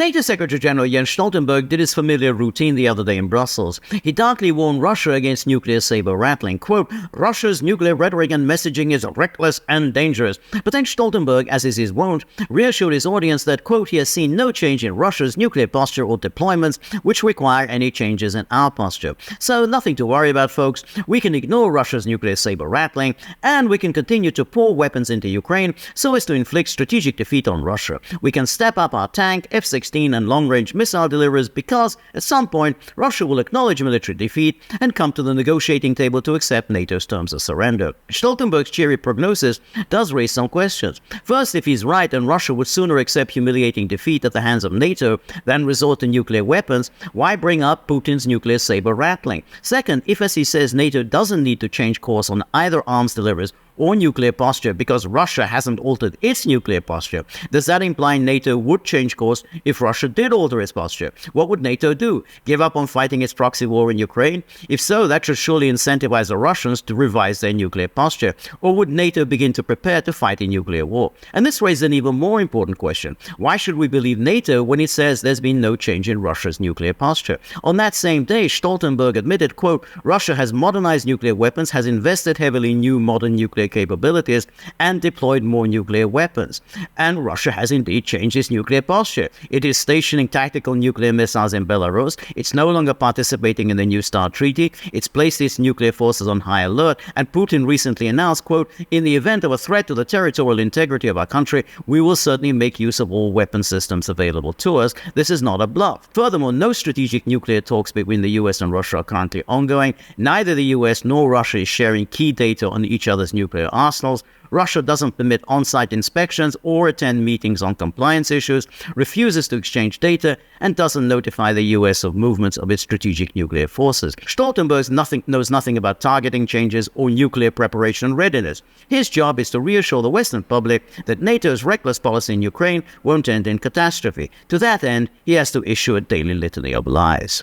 NATO Secretary-General Jens Stoltenberg did his familiar routine the other day in Brussels. He darkly warned Russia against nuclear saber-rattling. Quote, Russia's nuclear rhetoric and messaging is reckless and dangerous. But then Stoltenberg, as is his wont, reassured his audience that, quote, he has seen no change in Russia's nuclear posture or deployments which require any changes in our posture. So nothing to worry about, folks. We can ignore Russia's nuclear saber-rattling, and we can continue to pour weapons into Ukraine so as to inflict strategic defeat on Russia. We can step up our tank, F-16 and long-range missile deliveries because, at some point, Russia will acknowledge military defeat and come to the negotiating table to accept NATO's terms of surrender. Stoltenberg's cheery prognosis does raise some questions. First, if he's right and Russia would sooner accept humiliating defeat at the hands of NATO than resort to nuclear weapons, why bring up Putin's nuclear saber-rattling? Second, if, as he says, NATO doesn't need to change course on either arms deliveries or nuclear posture because Russia hasn't altered its nuclear posture, does that imply NATO would change course if Russia did alter its posture? What would NATO do? Give up on fighting its proxy war in Ukraine? If so, that should surely incentivize the Russians to revise their nuclear posture. Or would NATO begin to prepare to fight a nuclear war? And this raises an even more important question. Why should we believe NATO when it says there's been no change in Russia's nuclear posture? On that same day, Stoltenberg admitted, quote, Russia has modernized nuclear weapons, has invested heavily in new modern nuclear capabilities, and deployed more nuclear weapons. And Russia has indeed changed its nuclear posture. It is stationing tactical nuclear missiles in Belarus. It's no longer participating in the New START treaty. It's placed its nuclear forces on high alert. And Putin recently announced, quote, in the event of a threat to the territorial integrity of our country, we will certainly make use of all weapon systems available to us. This is not a bluff. Furthermore, no strategic nuclear talks between the US and Russia are currently ongoing. Neither the US nor Russia is sharing key data on each other's nuclear arsenals. Russia doesn't permit on-site inspections or attend meetings on compliance issues, refuses to exchange data, and doesn't notify the US of movements of its strategic nuclear forces. Stoltenberg knows nothing about targeting changes or nuclear preparation and readiness. His job is to reassure the Western public that NATO's reckless policy in Ukraine won't end in catastrophe. To that end, he has to issue a daily litany of lies.